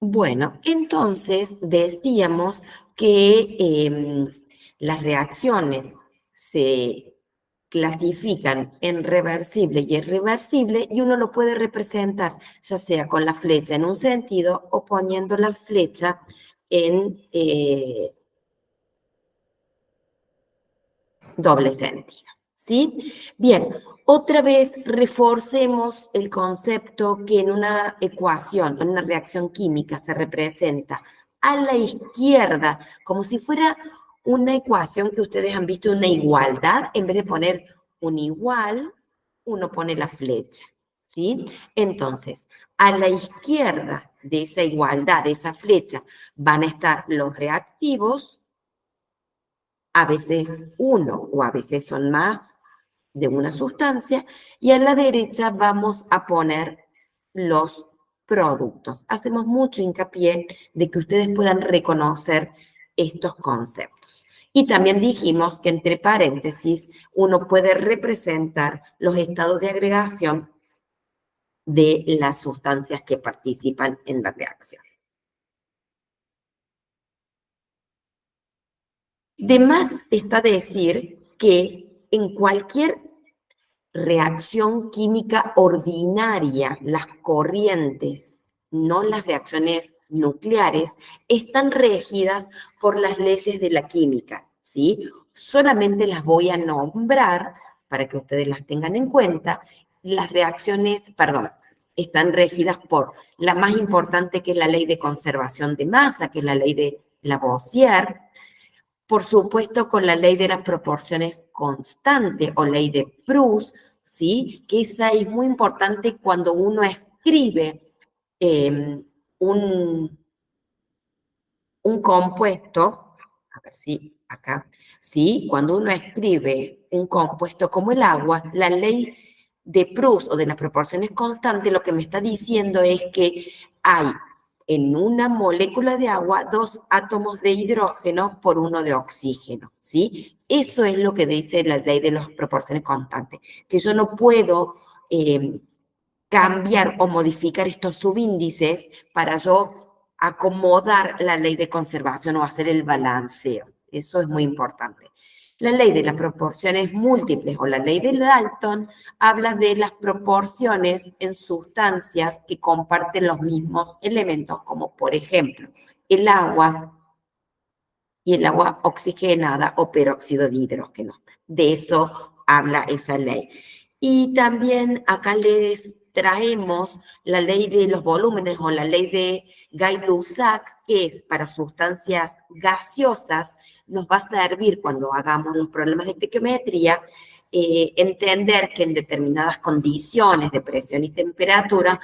Bueno, entonces decíamos que las reacciones se clasifican en reversible y irreversible y uno lo puede representar ya sea con la flecha en un sentido o poniendo la flecha en doble sentido, ¿sí? Bien, otra vez reforcemos el concepto que en una ecuación, en una reacción química se representa a la izquierda, como si fuera una ecuación que ustedes han visto, una igualdad, en vez de poner un igual, uno pone la flecha, ¿sí? Entonces, a la izquierda de esa igualdad, de esa flecha, van a estar los reactivos, a veces uno o a veces son más de una sustancia, y a la derecha vamos a poner los productos. Hacemos mucho hincapié de que ustedes puedan reconocer estos conceptos. Y también dijimos que entre paréntesis uno puede representar los estados de agregación de las sustancias que participan en la reacción. De más está decir que en cualquier reacción química ordinaria, las corrientes, no las reacciones nucleares, están regidas por las leyes de la química, ¿sí? Solamente las voy a nombrar para que ustedes las tengan en cuenta. Las reacciones, perdón, están regidas por la más importante, que es la ley de conservación de masa, que es la ley de Lavoisier, por supuesto, con la ley de las proporciones constantes o ley de Proust, ¿sí? Que esa es muy importante cuando uno escribe eh, un, un compuesto, a ver si acá, ¿sí? Cuando uno escribe un compuesto como el agua, la ley de Proust o de las proporciones constantes lo que me está diciendo es que hay en una molécula de agua 2 átomos de hidrógeno por 1 de oxígeno, ¿sí? Eso es lo que dice la ley de las proporciones constantes, que yo no puedo cambiar o modificar estos subíndices para yo acomodar la ley de conservación o hacer el balanceo. Eso es muy importante. La ley de las proporciones múltiples o la ley de Dalton habla de las proporciones en sustancias que comparten los mismos elementos, como por ejemplo el agua y el agua oxigenada o peróxido de hidrógeno. De eso habla esa ley. Y también acá les traemos la ley de los volúmenes o la ley de Gay-Lussac, que es para sustancias gaseosas, nos va a servir cuando hagamos los problemas de estequiometría, entender que en determinadas condiciones de presión y temperatura,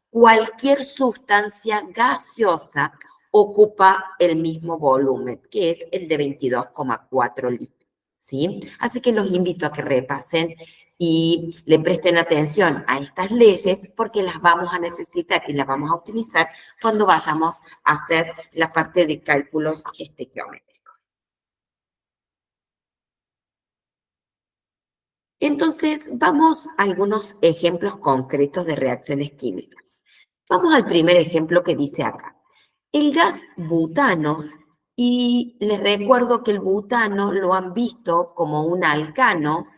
cualquier sustancia gaseosa ocupa el mismo volumen, que es el de 22,4 litros, ¿sí? Así que los invito a que repasen y le presten atención a estas leyes porque las vamos a necesitar y las vamos a utilizar cuando vayamos a hacer la parte de cálculos estequiométricos. Entonces, vamos a algunos ejemplos concretos de reacciones químicas. Vamos al primer ejemplo que dice acá. El gas butano, y les recuerdo que el butano lo han visto como un alcano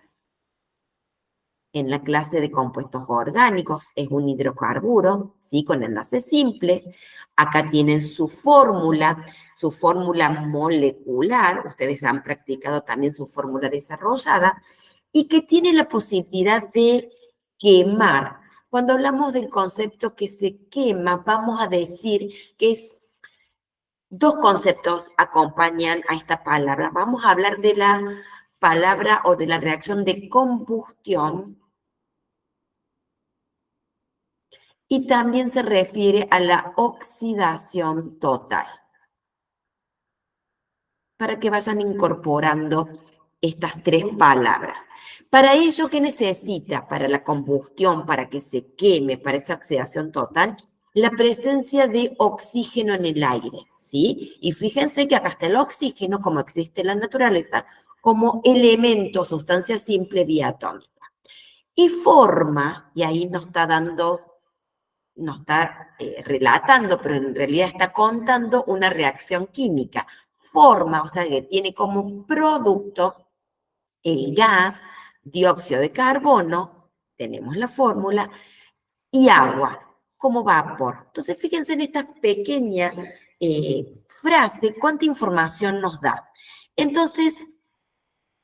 en la clase de compuestos orgánicos, es un hidrocarburo, ¿sí? Con enlaces simples. Acá tienen su fórmula molecular, ustedes han practicado también su fórmula desarrollada, y que tiene la posibilidad de quemar. Cuando hablamos del concepto que se quema, vamos a decir que es dos conceptos acompañan a esta palabra. Vamos a hablar de la palabra o de la reacción de combustión y también se refiere a la oxidación total. Para que vayan incorporando estas tres palabras. Para ello, ¿qué necesita? Para la combustión, para que se queme, para esa oxidación total, la presencia de oxígeno en el aire, ¿sí? Y fíjense que acá está el oxígeno, como existe en la naturaleza, como elemento, sustancia simple vía atómica. Y forma, y ahí nos está dando nos está relatando, pero en realidad está contando una reacción química. Forma, o sea, que tiene como producto el gas, dióxido de carbono, tenemos la fórmula, y agua como vapor. Entonces, fíjense en esta pequeña frase, cuánta información nos da. Entonces,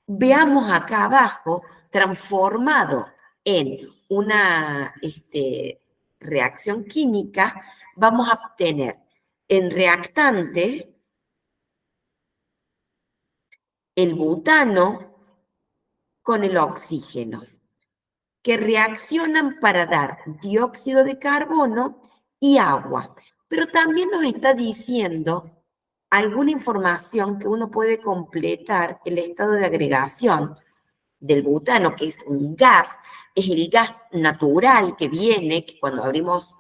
veamos acá abajo, transformado en una reacción química, vamos a obtener en reactante el butano con el oxígeno, que reaccionan para dar dióxido de carbono y agua. Pero también nos está diciendo alguna información que uno puede completar el estado de agregación del butano, que es un gas, es el gas natural que viene, que cuando abrimos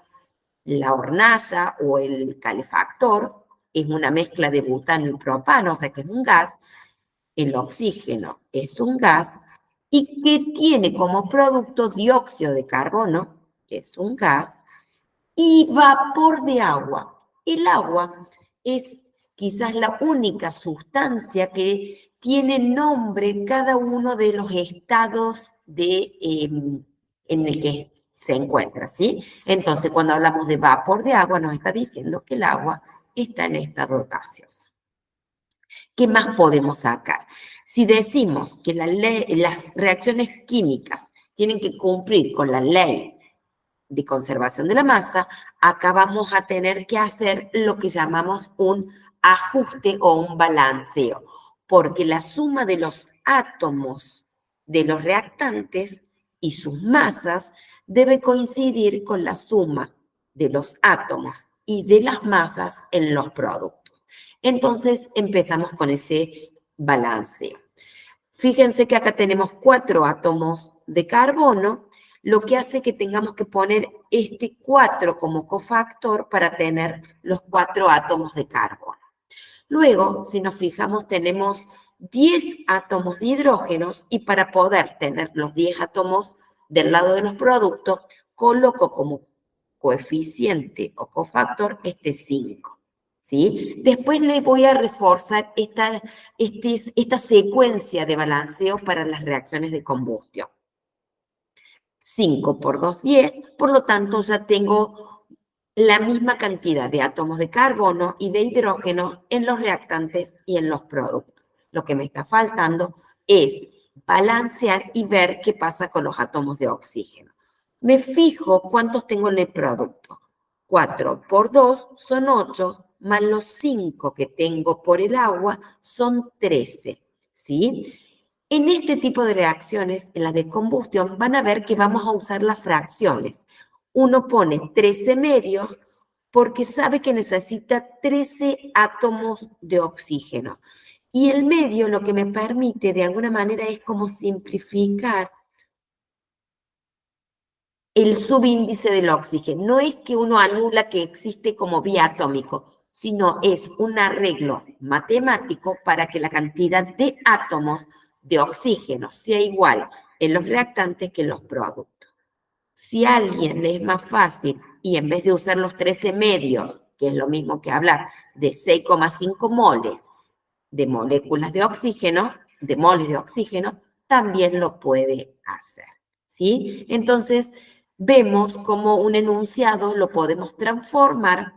la hornalla o el calefactor, es una mezcla de butano y propano, o sea que es un gas. El oxígeno es un gas y que tiene como producto dióxido de carbono, que es un gas, y vapor de agua. El agua es quizás la única sustancia que tiene nombre cada uno de los estados en el que se encuentra, ¿sí? Entonces, cuando hablamos de vapor de agua, nos está diciendo que el agua está en estado gaseoso. ¿Qué más podemos sacar? Si decimos que las reacciones químicas tienen que cumplir con la ley de conservación de la masa, acá vamos a tener que hacer lo que llamamos un ajuste o un balanceo, porque la suma de los átomos de los reactantes y sus masas debe coincidir con la suma de los átomos y de las masas en los productos. Entonces empezamos con ese balanceo. Fíjense que acá tenemos 4 átomos de carbono, lo que hace que tengamos que poner este 4 como cofactor para tener los 4 átomos de carbono. Luego, si nos fijamos, tenemos 10 átomos de hidrógenos y para poder tener los 10 átomos del lado de los productos, coloco como coeficiente o cofactor este 5. ¿Sí? Después le voy a reforzar esta secuencia de balanceo para las reacciones de combustión. 5 por 2, 10, por lo tanto ya tengo la misma cantidad de átomos de carbono y de hidrógeno en los reactantes y en los productos. Lo que me está faltando es balancear y ver qué pasa con los átomos de oxígeno. Me fijo cuántos tengo en el producto. 4 por 2 son 8, más los 5 que tengo por el agua son 13, ¿sí? En este tipo de reacciones, en las de combustión, van a ver que vamos a usar las fracciones. Uno pone 13 medios porque sabe que necesita 13 átomos de oxígeno. Y el medio lo que me permite de alguna manera es como simplificar el subíndice del oxígeno. No es que uno anula que existe como biatómico, sino es un arreglo matemático para que la cantidad de átomos de oxígeno sea igual en los reactantes que en los productos. Si a alguien le es más fácil y en vez de usar los 13 medios, que es lo mismo que hablar de 6,5 moles de moléculas de oxígeno, de moles de oxígeno, también lo puede hacer, ¿sí? Entonces, vemos cómo un enunciado lo podemos transformar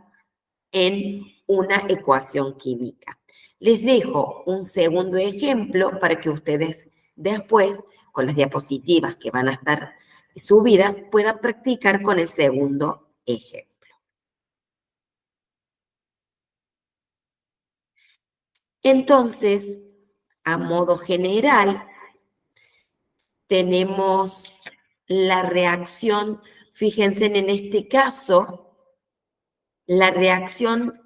en una ecuación química. Les dejo un segundo ejemplo para que ustedes después, con las diapositivas que van a estar subidas, puedan practicar con el segundo ejemplo. Entonces, a modo general, tenemos la reacción, fíjense en este caso, la reacción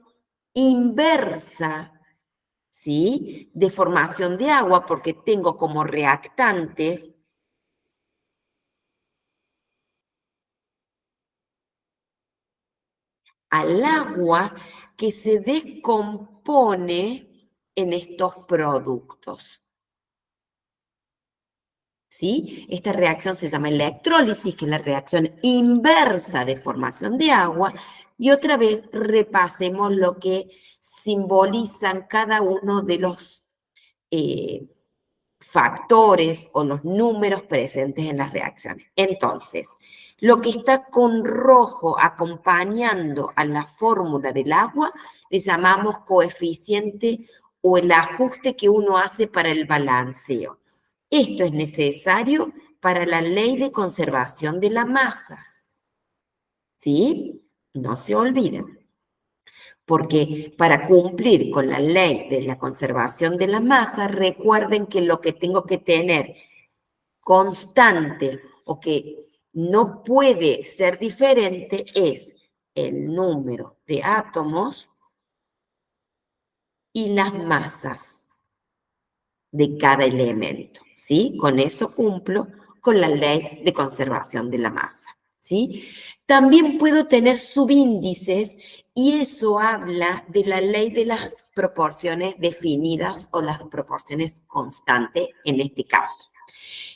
inversa, ¿sí? De formación de agua, porque tengo como reactante al agua que se descompone en estos productos. ¿sí? Esta reacción se llama electrólisis, que es la reacción inversa de formación de agua. Y otra vez repasemos lo que simbolizan cada uno de los factores o los números presentes en las reacciones. Entonces, lo que está con rojo acompañando a la fórmula del agua le llamamos coeficiente o el ajuste que uno hace para el balanceo. Esto es necesario para la ley de conservación de las masas. ¿Sí? No se olviden. Porque para cumplir con la ley de la conservación de la masa, recuerden que lo que tengo que tener constante o que no puede ser diferente es el número de átomos y las masas de cada elemento, ¿sí? Con eso cumplo con la ley de conservación de la masa, ¿sí? También puedo tener subíndices y eso habla de la ley de las proporciones definidas o las proporciones constantes en este caso.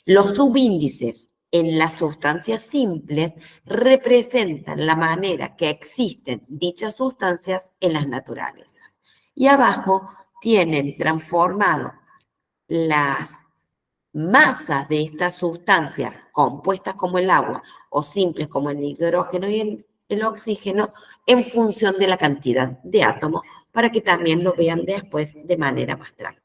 Los subíndices en las sustancias simples representan la manera que existen dichas sustancias en las naturalezas. Y abajo tienen transformado las masas de estas sustancias compuestas como el agua o simples como el hidrógeno y el oxígeno en función de la cantidad de átomos para que también lo vean después de manera más tranquila.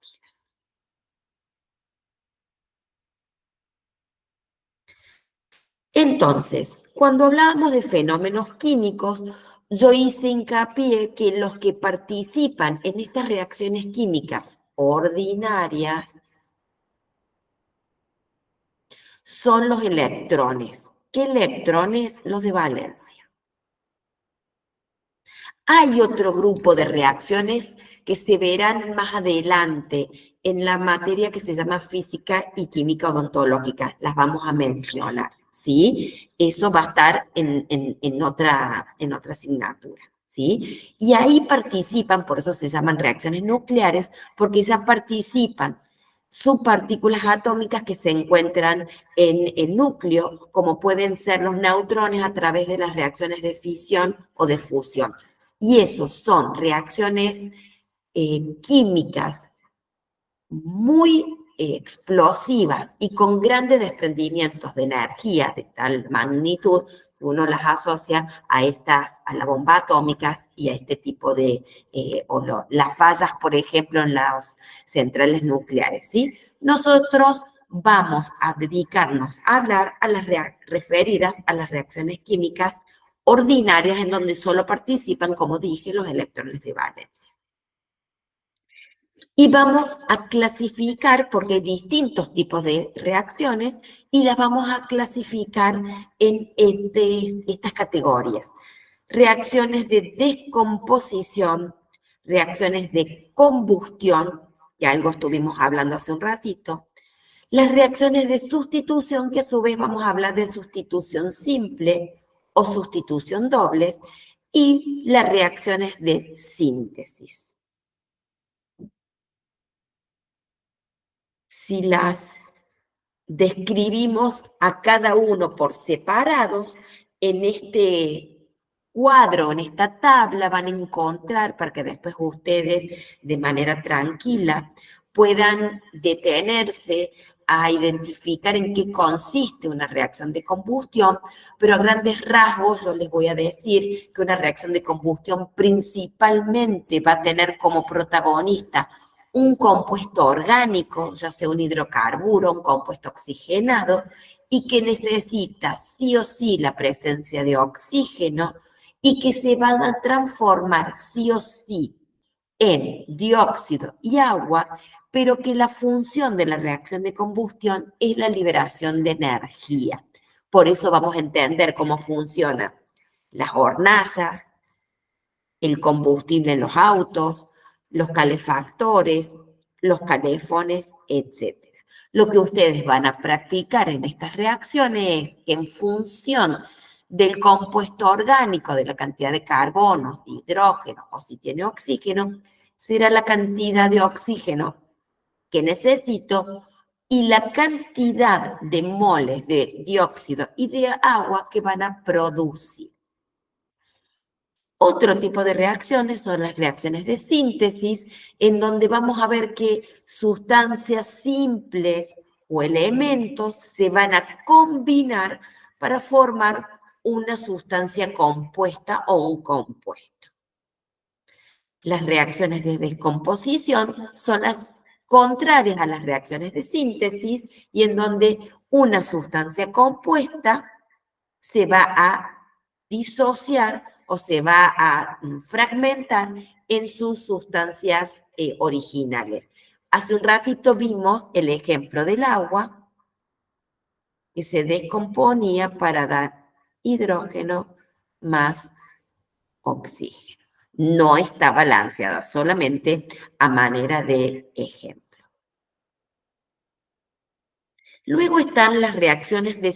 Entonces, cuando hablábamos de fenómenos químicos, yo hice hincapié que los que participan en estas reacciones químicas ordinarias son los electrones. ¿Qué electrones? Los de valencia. Hay otro grupo de reacciones que se verán más adelante en la materia que se llama física y química odontológica. Las vamos a mencionar, ¿sí? Eso va a estar en otra asignatura, ¿sí? Y ahí participan, por eso se llaman reacciones nucleares, porque ya participan subpartículas atómicas que se encuentran en el núcleo, como pueden ser los neutrones a través de las reacciones de fisión o de fusión. Y esos son reacciones químicas muy explosivas y con grandes desprendimientos de energía de tal magnitud que uno las asocia a las bombas atómicas y a este tipo de, las fallas, por ejemplo, en las centrales nucleares, ¿sí? Nosotros vamos a dedicarnos a hablar a las referidas a las reacciones químicas ordinarias en donde solo participan, como dije, los electrones de valencia. Y vamos a clasificar, porque hay distintos tipos de reacciones, y las vamos a clasificar en estas categorías. Reacciones de descomposición, reacciones de combustión, que algo estuvimos hablando hace un ratito, las reacciones de sustitución, que a su vez vamos a hablar de sustitución simple o sustitución dobles, y las reacciones de síntesis. Si las describimos a cada uno por separado, en este cuadro, en esta tabla, van a encontrar para que después ustedes de manera tranquila puedan detenerse a identificar en qué consiste una reacción de combustión, pero a grandes rasgos yo les voy a decir que una reacción de combustión principalmente va a tener como protagonista un compuesto orgánico, ya sea un hidrocarburo, un compuesto oxigenado, y que necesita sí o sí la presencia de oxígeno y que se van a transformar sí o sí en dióxido y agua, pero que la función de la reacción de combustión es la liberación de energía. Por eso vamos a entender cómo funcionan las hornallas, el combustible en los autos, los calefactores, los calefones, etc. Lo que ustedes van a practicar en estas reacciones es que en función del compuesto orgánico, de la cantidad de carbono, de hidrógeno o si tiene oxígeno, será la cantidad de oxígeno que necesito y la cantidad de moles de dióxido y de agua que van a producir. Otro tipo de reacciones son las reacciones de síntesis, en donde vamos a ver que sustancias simples o elementos se van a combinar para formar una sustancia compuesta o un compuesto. Las reacciones de descomposición son las contrarias a las reacciones de síntesis y en donde una sustancia compuesta se va a disociar o se va a fragmentar en sus sustancias originales. Hace un ratito vimos el ejemplo del agua que se descomponía para dar hidrógeno más oxígeno. No está balanceada, solamente a manera de ejemplo. Luego están las reacciones de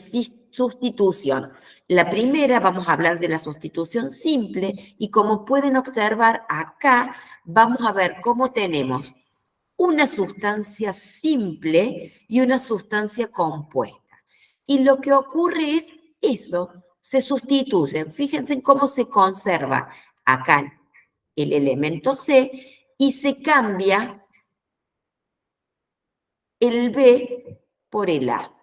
sustitución. La primera, vamos a hablar de la sustitución simple y como pueden observar acá, vamos a ver cómo tenemos una sustancia simple y una sustancia compuesta. Y lo que ocurre es eso, se sustituyen. Fíjense en cómo se conserva acá el elemento C y se cambia el B por el A.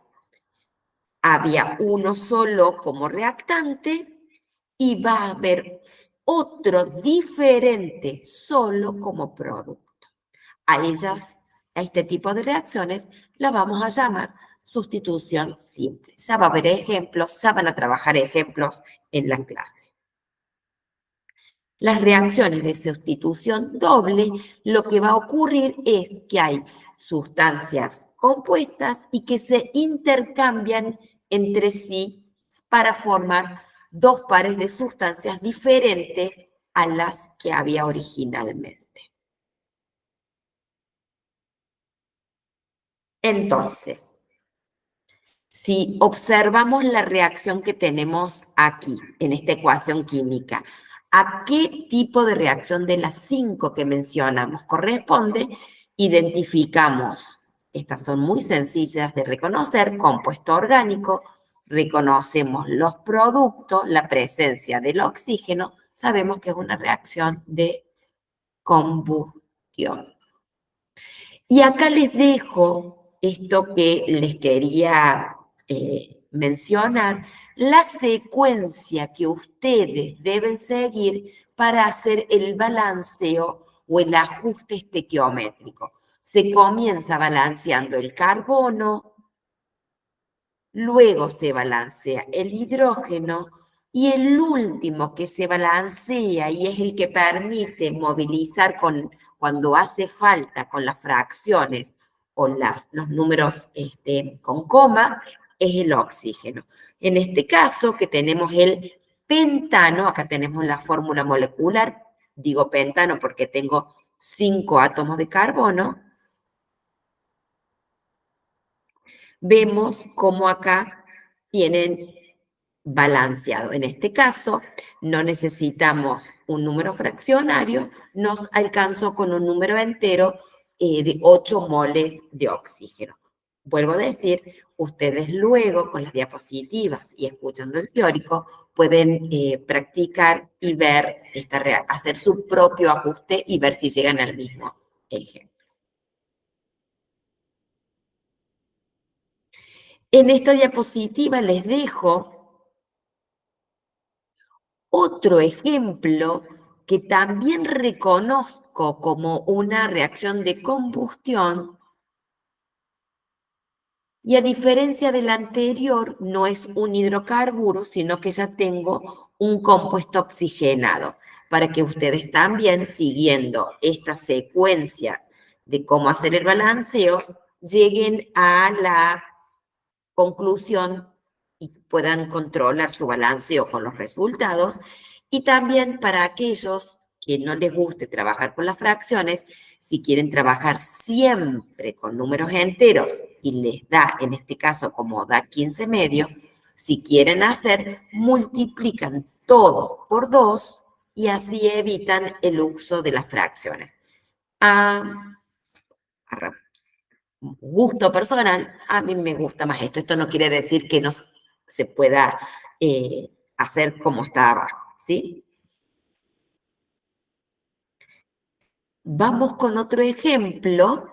Había uno solo como reactante y va a haber otro diferente solo como producto. A ellas, a este tipo de reacciones, la vamos a llamar sustitución simple. Ya va a haber ejemplos, ya van a trabajar ejemplos en la clase. Las reacciones de sustitución doble, lo que va a ocurrir es que hay sustancias compuestas y que se intercambian entre sí para formar dos pares de sustancias diferentes a las que había originalmente. Entonces, si observamos la reacción que tenemos aquí, en esta ecuación química, ¿a qué tipo de reacción de las 5 que mencionamos corresponde? Identificamos, estas son muy sencillas de reconocer, compuesto orgánico, reconocemos los productos, la presencia del oxígeno, sabemos que es una reacción de combustión. Y acá les dejo esto que les quería mencionar, la secuencia que ustedes deben seguir para hacer el balanceo o el ajuste estequiométrico. Se comienza balanceando el carbono, luego se balancea el hidrógeno y el último que se balancea y es el que permite movilizar cuando hace falta con las fracciones o los números con coma, es el oxígeno. En este caso, que tenemos el pentano, acá tenemos la fórmula molecular, digo pentano porque tengo 5 átomos de carbono, vemos cómo acá tienen balanceado. En este caso, no necesitamos un número fraccionario, nos alcanzó con un número entero de 8 moles de oxígeno. Vuelvo a decir, ustedes luego con las diapositivas y escuchando el teórico pueden practicar y ver, hacer su propio ajuste y ver si llegan al mismo ejemplo. En esta diapositiva les dejo otro ejemplo que también reconozco como una reacción de combustión y a diferencia del anterior no es un hidrocarburo, sino que ya tengo un compuesto oxigenado para que ustedes también siguiendo esta secuencia de cómo hacer el balanceo lleguen a la conclusión y puedan controlar su balanceo con los resultados. Y también para aquellos que no les guste trabajar con las fracciones, si quieren trabajar siempre con números enteros y les da, en este caso, como da 15 medio, si quieren hacer, multiplican todo por 2 y así evitan el uso de las fracciones. gusto personal, a mí me gusta más esto. Esto no quiere decir que no se pueda hacer como está abajo, ¿sí? Vamos con otro ejemplo.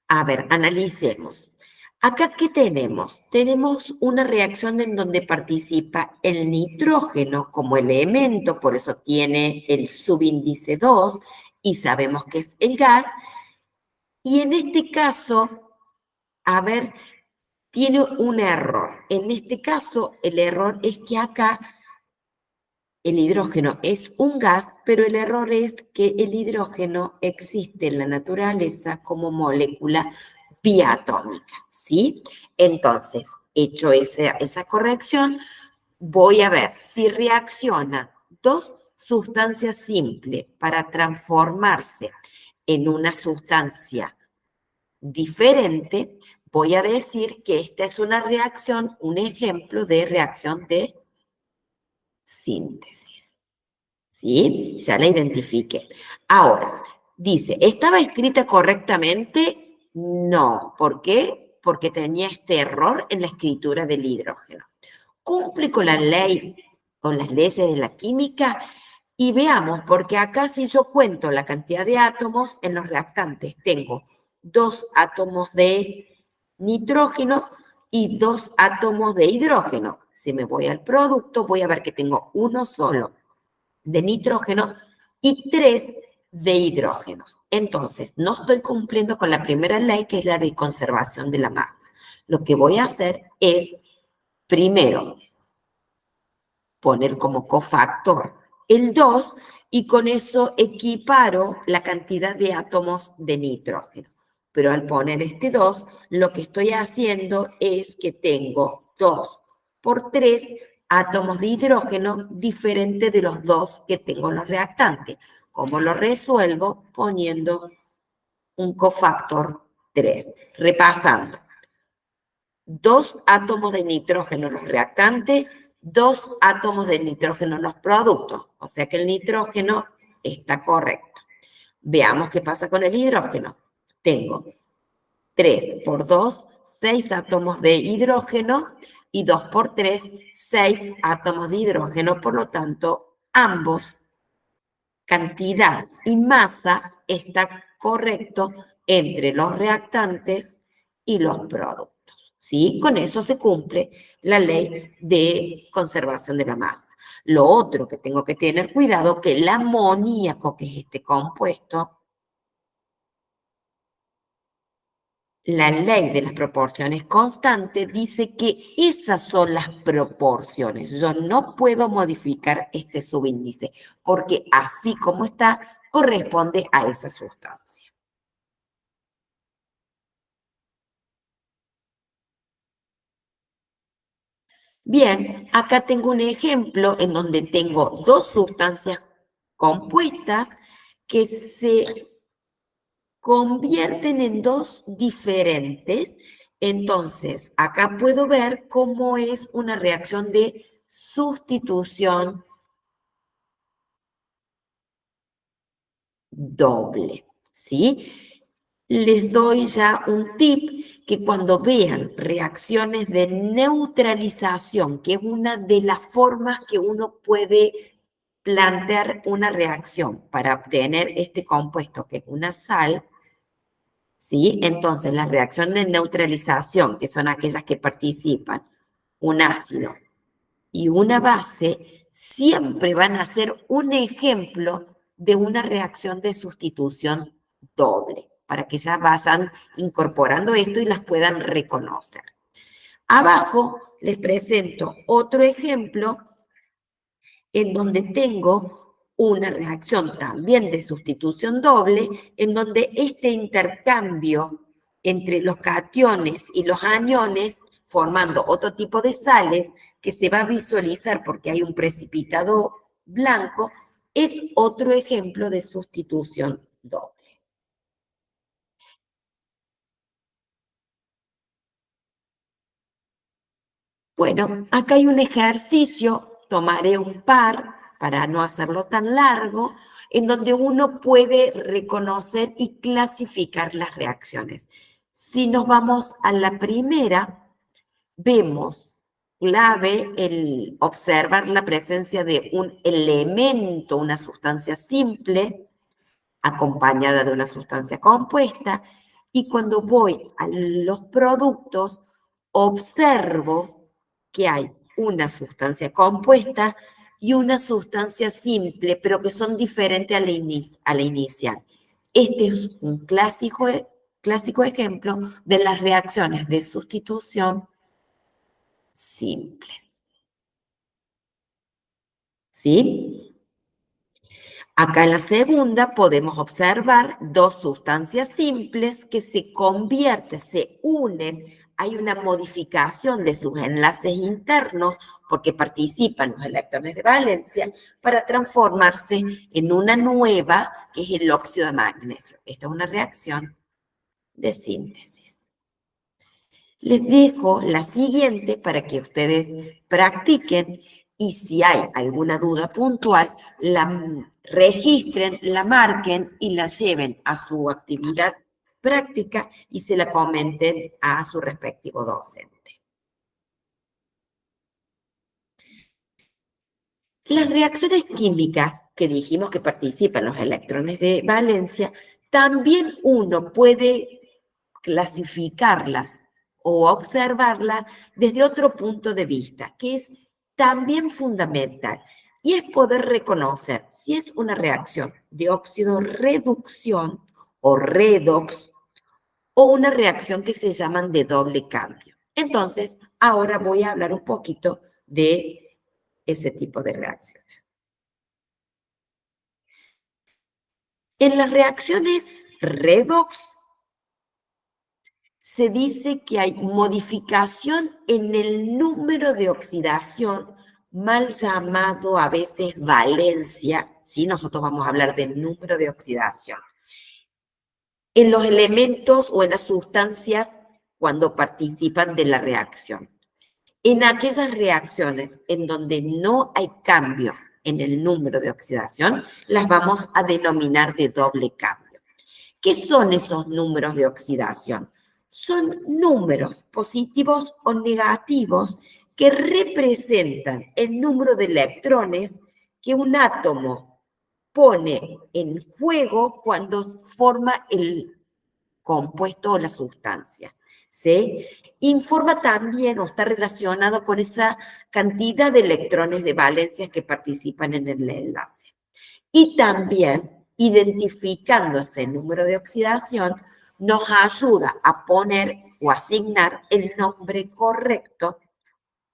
A ver, analicemos. Acá, ¿qué tenemos? Tenemos una reacción en donde participa el nitrógeno como elemento, por eso tiene el subíndice 2 y sabemos que es el gas. Y en este caso, a ver, tiene un error. En este caso, el error es que acá el hidrógeno es un gas, pero el error es que el hidrógeno existe en la naturaleza como molécula biatómica, ¿sí? Entonces, hecho esa corrección, voy a ver si reaccionan dos sustancias simples para transformarse en una sustancia diferente. Voy a decir que esta es una reacción, un ejemplo de reacción de síntesis. ¿Sí? Ya la identifiqué. Ahora, dice, ¿estaba escrita correctamente? No. ¿Por qué? Porque tenía este error en la escritura del hidrógeno. Cumple con la ley o las leyes de la química y veamos, porque acá si yo cuento la cantidad de átomos en los reactantes, tengo 2 átomos de nitrógeno y 2 átomos de hidrógeno. Si me voy al producto, voy a ver que tengo uno solo de nitrógeno y 3 de hidrógenos. Entonces, no estoy cumpliendo con la primera ley, que es la de conservación de la masa. Lo que voy a hacer es, primero, poner como cofactor el 2 y con eso equiparo la cantidad de átomos de nitrógeno. Pero al poner este 2, lo que estoy haciendo es que tengo 2 por 3 átomos de hidrógeno diferentes de los 2 que tengo en los reactantes. ¿Cómo lo resuelvo? Poniendo un cofactor 3. Repasando. 2 átomos de nitrógeno en los reactantes, 2 átomos de nitrógeno en los productos. O sea que el nitrógeno está correcto. Veamos qué pasa con el hidrógeno. Tengo 3 por 2, 6 átomos de hidrógeno y 2 por 3, 6 átomos de hidrógeno. Por lo tanto, ambos, cantidad y masa, está correcto entre los reactantes y los productos. ¿Sí? Con eso se cumple la ley de conservación de la masa. Lo otro que tengo que tener cuidado, que el amoníaco, que es este compuesto, la ley de las proporciones constantes dice que esas son las proporciones. Yo no puedo modificar este subíndice porque así como está, corresponde a esa sustancia. Bien, acá tengo un ejemplo en donde tengo dos sustancias compuestas que se convierten en dos diferentes. Entonces, acá puedo ver cómo es una reacción de sustitución doble, ¿sí? Les doy ya un tip que cuando vean reacciones de neutralización, que es una de las formas que uno puede plantear una reacción para obtener este compuesto, que es una sal, ¿sí? Entonces, la reacción de neutralización, que son aquellas que participan un ácido y una base, siempre van a ser un ejemplo de una reacción de sustitución doble, para que ya vayan incorporando esto y las puedan reconocer. Abajo les presento otro ejemplo en donde tengo una reacción también de sustitución doble, en donde este intercambio entre los cationes y los aniones, formando otro tipo de sales que se va a visualizar porque hay un precipitado blanco, es otro ejemplo de sustitución doble. Bueno, acá hay un ejercicio, tomaré un par para no hacerlo tan largo, en donde uno puede reconocer y clasificar las reacciones. Si nos vamos a la primera, vemos clave el observar la presencia de un elemento, una sustancia simple, acompañada de una sustancia compuesta, y cuando voy a los productos, observo que hay una sustancia compuesta y una sustancia simple, pero que son diferentes a la inicial. Este es un clásico ejemplo de las reacciones de sustitución simples. ¿Sí? Acá en la segunda podemos observar dos sustancias simples que se convierten, se unen. Hay una modificación de sus enlaces internos porque participan los electrones de valencia para transformarse en una nueva que es el óxido de magnesio. Esta es una reacción de síntesis. Les dejo la siguiente para que ustedes practiquen y si hay alguna duda puntual, la registren, la marquen y la lleven a su actividad práctica y se la comenten a su respectivo docente. Las reacciones químicas que dijimos que participan los electrones de valencia, también uno puede clasificarlas o observarlas desde otro punto de vista, que es también fundamental, y es poder reconocer si es una reacción de óxido-reducción o redox o una reacción que se llaman de doble cambio. Entonces, ahora voy a hablar un poquito de ese tipo de reacciones. En las reacciones redox se dice que hay modificación en el número de oxidación, mal llamado a veces valencia, ¿sí? Nosotros vamos a hablar del número de oxidación, en los elementos o en las sustancias cuando participan de la reacción. En aquellas reacciones en donde no hay cambio en el número de oxidación, las vamos a denominar de doble cambio. ¿Qué son esos números de oxidación? Son números positivos o negativos que representan el número de electrones que un átomo pone en juego cuando forma el compuesto o la sustancia. ¿Sí? Informa también o está relacionado con esa cantidad de electrones de valencia que participan en el enlace. Y también, identificando ese número de oxidación, nos ayuda a poner o asignar el nombre correcto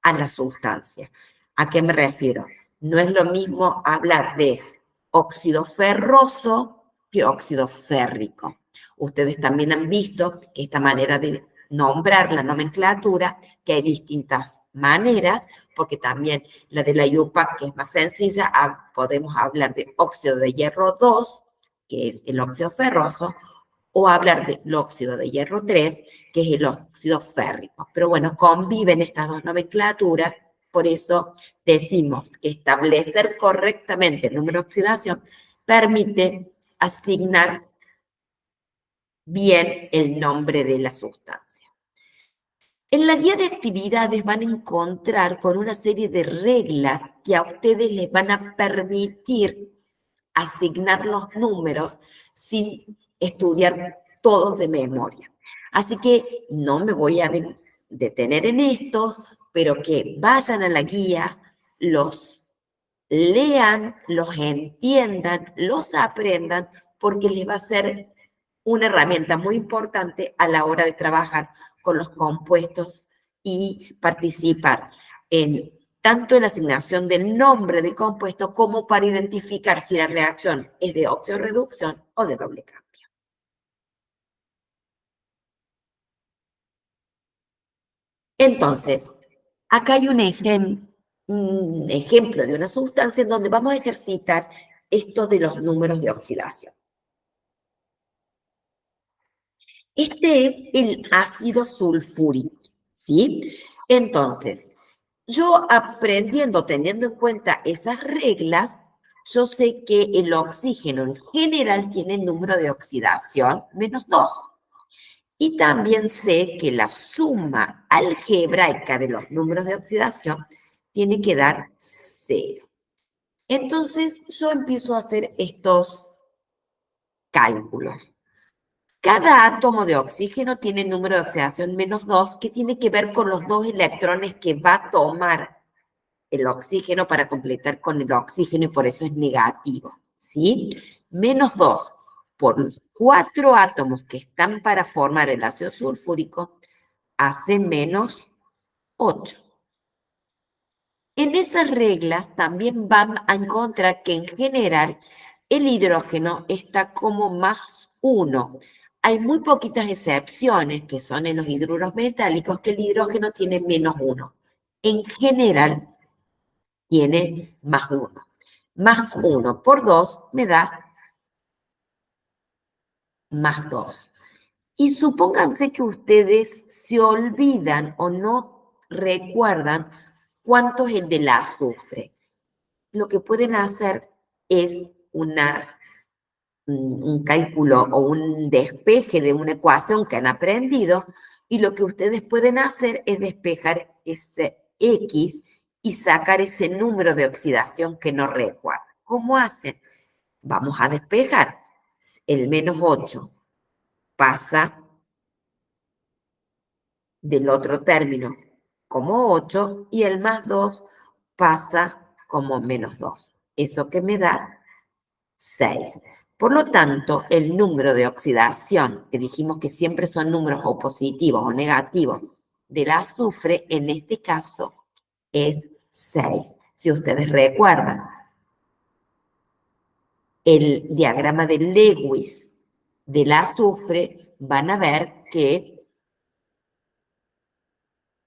a la sustancia. ¿A qué me refiero? No es lo mismo hablar de óxido ferroso que óxido férrico. Ustedes también han visto que esta manera de nombrar la nomenclatura, que hay distintas maneras, porque también la de la IUPAC, que es más sencilla, podemos hablar de óxido de hierro 2, que es el óxido ferroso, o hablar del óxido de hierro 3, que es el óxido férrico. Pero bueno, conviven estas dos nomenclaturas, por eso decimos que establecer correctamente el número de oxidación permite asignar bien el nombre de la sustancia. En la guía de actividades van a encontrar con una serie de reglas que a ustedes les van a permitir asignar los números sin estudiar todos de memoria. Así que no me voy a detener en estos, pero que vayan a la guía, los lean, los entiendan, los aprendan, porque les va a ser una herramienta muy importante a la hora de trabajar con los compuestos y participar en tanto en la asignación del nombre del compuesto como para identificar si la reacción es de óxido-reducción o de doble cambio. Entonces, acá hay un ejemplo de una sustancia en donde vamos a ejercitar esto de los números de oxidación. Este es el ácido sulfúrico, ¿sí? Entonces, yo aprendiendo, teniendo en cuenta esas reglas, yo sé que el oxígeno en general tiene el número de oxidación -2. Y también sé que la suma algebraica de los números de oxidación tiene que dar 0. Entonces, yo empiezo a hacer estos cálculos. Cada átomo de oxígeno tiene número de oxidación -2, que tiene que ver con los 2 electrones que va a tomar el oxígeno para completar con el oxígeno y por eso es negativo, ¿sí? -2 por los 4 átomos que están para formar el ácido sulfúrico hace -8. En esas reglas también van a encontrar que en general el hidrógeno está como +1. Hay muy poquitas excepciones, que son en los hidruros metálicos, que el hidrógeno tiene -1. En general tiene +1. +1 por 2 me da +2. Y supónganse que ustedes se olvidan o no recuerdan cuánto es el del azufre. Lo que pueden hacer es un cálculo o un despeje de una ecuación que han aprendido y lo que ustedes pueden hacer es despejar ese X y sacar ese número de oxidación que no recuerdan. ¿Cómo hacen? Vamos a despejar. El -8 pasa del otro término como 8 y el +2 pasa como -2. Eso que me da 6. Por lo tanto, el número de oxidación, que dijimos que siempre son números o positivos o negativos, del azufre, en este caso, es 6. Si ustedes recuerdan, el diagrama de Lewis del azufre, van a ver que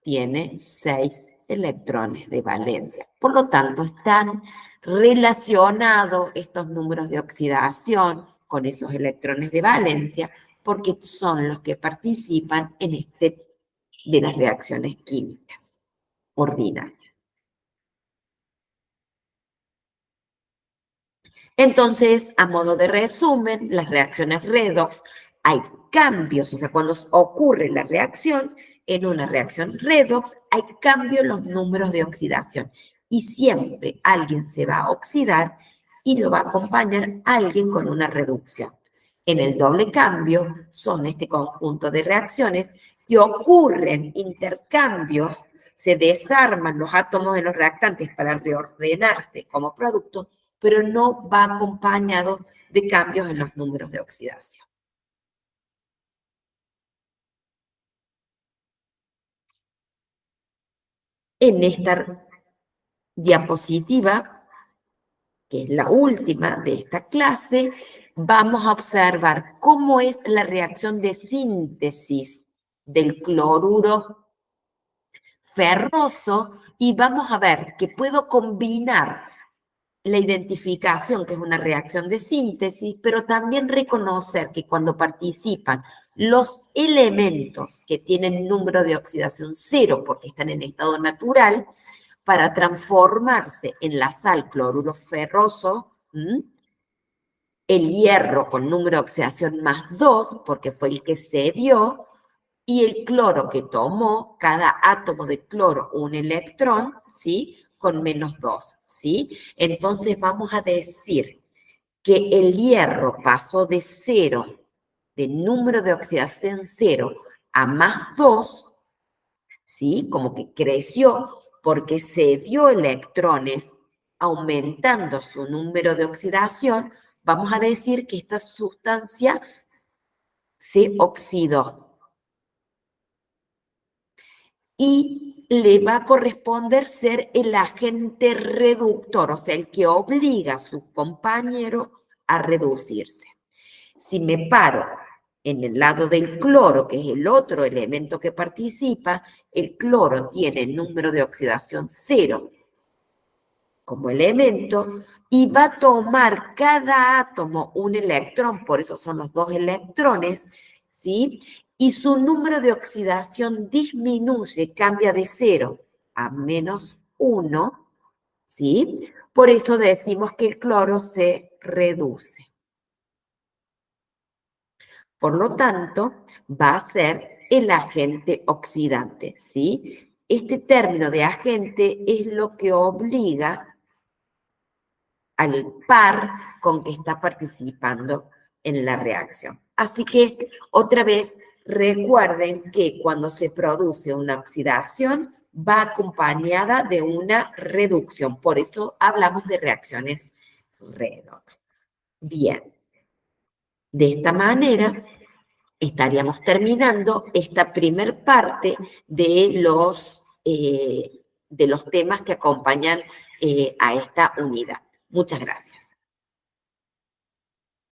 tiene 6 electrones de valencia. Por lo tanto, están relacionados estos números de oxidación con esos electrones de valencia, porque son los que participan en de las reacciones químicas ordinarias. Entonces, a modo de resumen, las reacciones redox, hay cambios, o sea, cuando ocurre la reacción, en una reacción redox hay cambios en los números de oxidación. Y siempre alguien se va a oxidar y lo va a acompañar alguien con una reducción. En el doble cambio son este conjunto de reacciones que ocurren intercambios, se desarman los átomos de los reactantes para reordenarse como producto, pero no va acompañado de cambios en los números de oxidación. En esta diapositiva, que es la última de esta clase, vamos a observar cómo es la reacción de síntesis del cloruro ferroso y vamos a ver que puedo combinar la identificación, que es una reacción de síntesis, pero también reconocer que cuando participan los elementos que tienen número de oxidación 0 porque están en estado natural, para transformarse en la sal cloruro ferroso, el hierro con número de oxidación +2, porque fue el que se dio, y el cloro que tomó, cada átomo de cloro un electrón, ¿sí? Con -2, ¿sí? Entonces vamos a decir que el hierro pasó de 0, de número de oxidación 0, a +2, ¿sí? Como que creció porque se dio electrones aumentando su número de oxidación, vamos a decir que esta sustancia se oxidó. Y le va a corresponder ser el agente reductor, o sea, el que obliga a su compañero a reducirse. Si me paro en el lado del cloro, que es el otro elemento que participa, el cloro tiene número de oxidación 0 como elemento y va a tomar cada átomo un electrón, por eso son los 2 electrones, ¿sí? Y su número de oxidación disminuye, cambia de 0 a -1, ¿sí? Por eso decimos que el cloro se reduce. Por lo tanto, va a ser el agente oxidante, ¿sí? Este término de agente es lo que obliga al par con que está participando en la reacción. Así que, otra vez, recuerden que cuando se produce una oxidación, va acompañada de una reducción. Por eso hablamos de reacciones redox. Bien, de esta manera estaríamos terminando esta primer parte de los temas que acompañan a esta unidad. Muchas gracias.